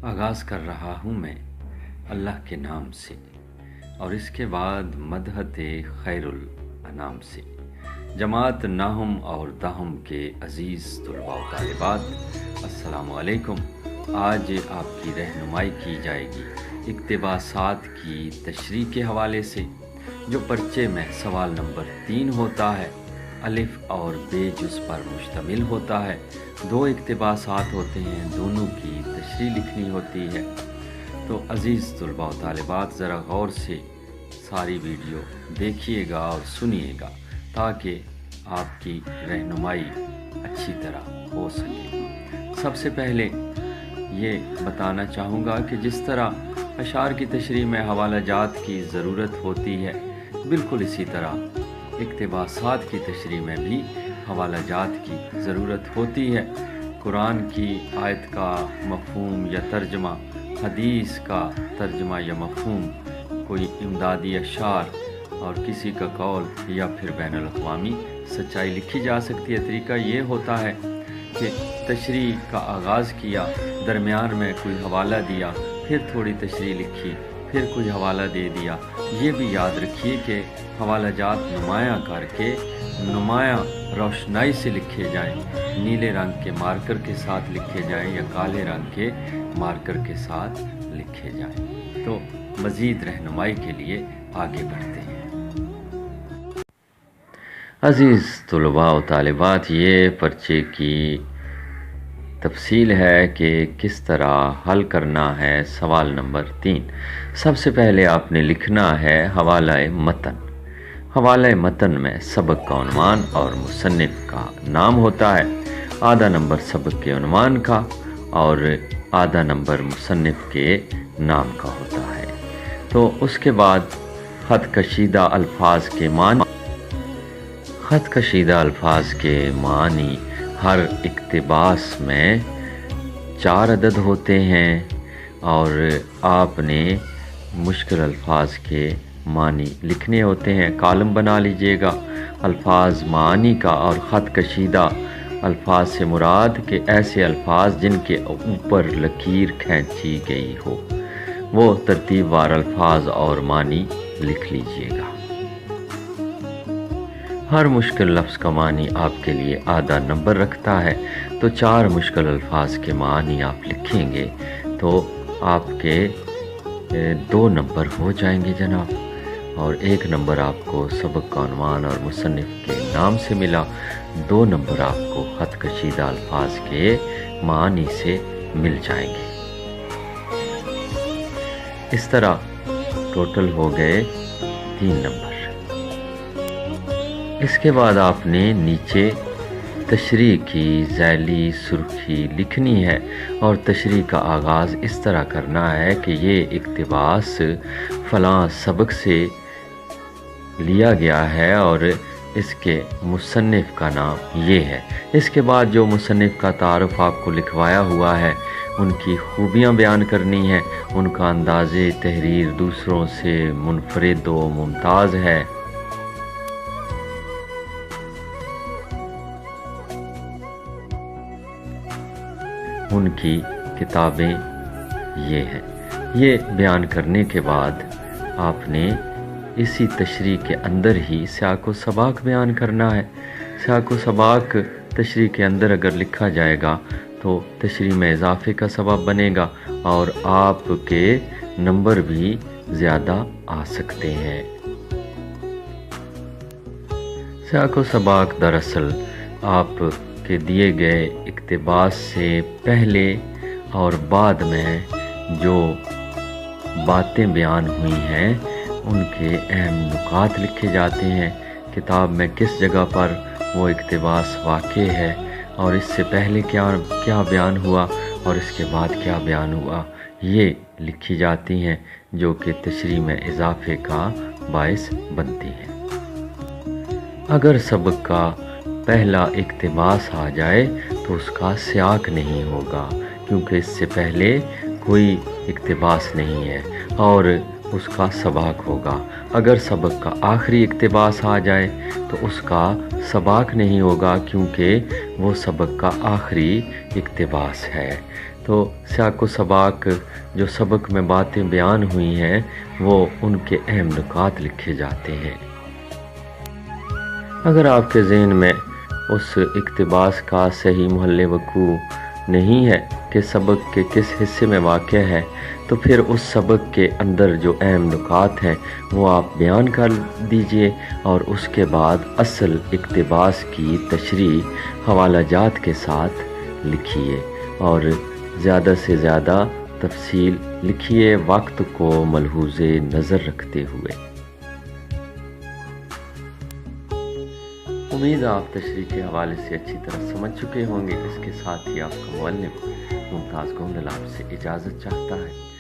آغاز کر رہا ہوں میں اللہ کے نام سے، اور اس کے بعد مدحت خیر الانام سے۔ جماعت ناہم اور داہم کے عزیز طلباء و طالبات، السلام علیکم۔ آج آپ کی رہنمائی کی جائے گی اقتباسات کی تشریح کے حوالے سے، جو پرچے میں سوال نمبر 3 ہوتا ہے، الف اور بے جز پر مشتمل ہوتا ہے۔ 2 اقتباسات ہوتے ہیں، دونوں کی تشریح لکھنی ہوتی ہے۔ تو عزیز طلباء و طالبات، ذرا غور سے ساری ویڈیو دیکھیے گا اور سنیے گا تاکہ آپ کی رہنمائی اچھی طرح ہو سکے۔ سب سے پہلے یہ بتانا چاہوں گا کہ جس طرح اشعار کی تشریح میں حوالہ جات کی ضرورت ہوتی ہے، بالکل اسی طرح اقتباسات کی تشریح میں بھی حوالہ جات کی ضرورت ہوتی ہے۔ قرآن کی آیت کا مفہوم یا ترجمہ، حدیث کا ترجمہ یا مفہوم، کوئی امدادی اشعار اور کسی کا قول یا پھر بین الاقوامی سچائی لکھی جا سکتی ہے۔ طریقہ یہ ہوتا ہے کہ تشریح کا آغاز کیا، درمیان میں کوئی حوالہ دیا، پھر تھوڑی تشریح لکھی، پھر کوئی حوالہ دے دیا۔ یہ بھی یاد رکھیے کہ حوالہ جات نمایاں کر کے نمایاں روشنائی سے لکھے جائیں، نیلے رنگ کے مارکر کے ساتھ لکھے جائیں یا کالے رنگ کے مارکر کے ساتھ لکھے جائیں۔ تو مزید رہنمائی کے لیے آگے بڑھتے ہیں۔ عزیز طلباء و طالبات، یہ پرچے کی تفصیل ہے کہ کس طرح حل کرنا ہے سوال نمبر 3۔ سب سے پہلے آپ نے لکھنا ہے حوالہ متن۔ حوالہ متن میں سبق کا عنوان اور مصنف کا نام ہوتا ہے۔ آدھا نمبر سبق کے عنوان کا اور آدھا نمبر مصنف کے نام کا ہوتا ہے۔ تو اس کے بعد خط کشیدہ الفاظ کے معنی۔ خط کشیدہ الفاظ کے معنی ہر اقتباس میں 4 عدد ہوتے ہیں، اور آپ نے مشکل الفاظ کے معنی لکھنے ہوتے ہیں۔ کالم بنا لیجئے گا الفاظ معانی کا، اور خط کشیدہ الفاظ سے مراد کہ ایسے الفاظ جن کے اوپر لکیر کھینچی گئی ہو، وہ ترتیب وار الفاظ اور معنی لکھ لیجئے گا۔ ہر مشکل لفظ کا معنی آپ کے لیے آدھا نمبر رکھتا ہے، تو 4 مشکل الفاظ کے معنی آپ لکھیں گے تو آپ کے 2 نمبر ہو جائیں گے جناب، اور 1 نمبر آپ کو سبق کا عنوان اور مصنف کے نام سے ملا، 2 نمبر آپ کو خط کشیدہ الفاظ کے معنی سے مل جائیں گے۔ اس طرح ٹوٹل ہو گئے 3 نمبر۔ اس کے بعد آپ نے نیچے تشریح کی ذیلی سرخی لکھنی ہے، اور تشریح کا آغاز اس طرح کرنا ہے کہ یہ اقتباس فلاں سبق سے لیا گیا ہے اور اس کے مصنف کا نام یہ ہے۔ اس کے بعد جو مصنف کا تعارف آپ کو لکھوایا ہوا ہے، ان کی خوبیاں بیان کرنی ہیں، ان کا انداز تحریر دوسروں سے منفرد و ممتاز ہے۔ ان کی کتابیں یہ ہیں۔ یہ بیان کرنے کے بعد آپ نے اسی تشریح کے اندر ہی سیاق و سباق بیان کرنا ہے۔ سیاق و سباق تشریح کے اندر اگر لکھا جائے گا تو تشریح میں اضافے کا سبب بنے گا، اور آپ کے نمبر بھی زیادہ آ سکتے ہیں۔ سیاق و سباق دراصل آپ کے دیے گئے اقتباس سے پہلے اور بعد میں جو باتیں بیان ہوئی ہیں ان کے اہم نکات لکھے جاتے ہیں۔ کتاب میں کس جگہ پر وہ اقتباس واقع ہے، اور اس سے پہلے کیا بیان ہوا اور اس کے بعد کیا بیان ہوا، یہ لکھی جاتی ہیں، جو کہ تشریح میں اضافے کا باعث بنتی ہیں۔ اگر سبق کا پہلا اقتباس آ جائے تو اس کا سیاق نہیں ہوگا، کیونکہ اس سے پہلے کوئی اقتباس نہیں ہے، اور اس کا سباق ہوگا۔ اگر سبق کا آخری اقتباس آ جائے تو اس کا سباق نہیں ہوگا، کیونکہ وہ سبق کا آخری اقتباس ہے۔ تو سیاق و سباق جو سبق میں باتیں بیان ہوئی ہیں وہ ان کے اہم نکات لکھے جاتے ہیں۔ اگر آپ کے ذہن میں اس اقتباس کا صحیح محل وقوع نہیں ہے کہ سبق کے کس حصے میں واقع ہے، تو پھر اس سبق کے اندر جو اہم نکات ہیں وہ آپ بیان کر دیجئے اور اس کے بعد اصل اقتباس کی تشریح حوالہ جات کے ساتھ لکھیے اور زیادہ سے زیادہ تفصیل لکھیے، وقت کو ملحوظ نظر رکھتے ہوئے۔ امید آپ تشریح کے حوالے سے اچھی طرح سمجھ چکے ہوں گے۔ اس کے ساتھ ہی آپ کا معلم ممتاز گوندل آپ سے اجازت چاہتا ہے۔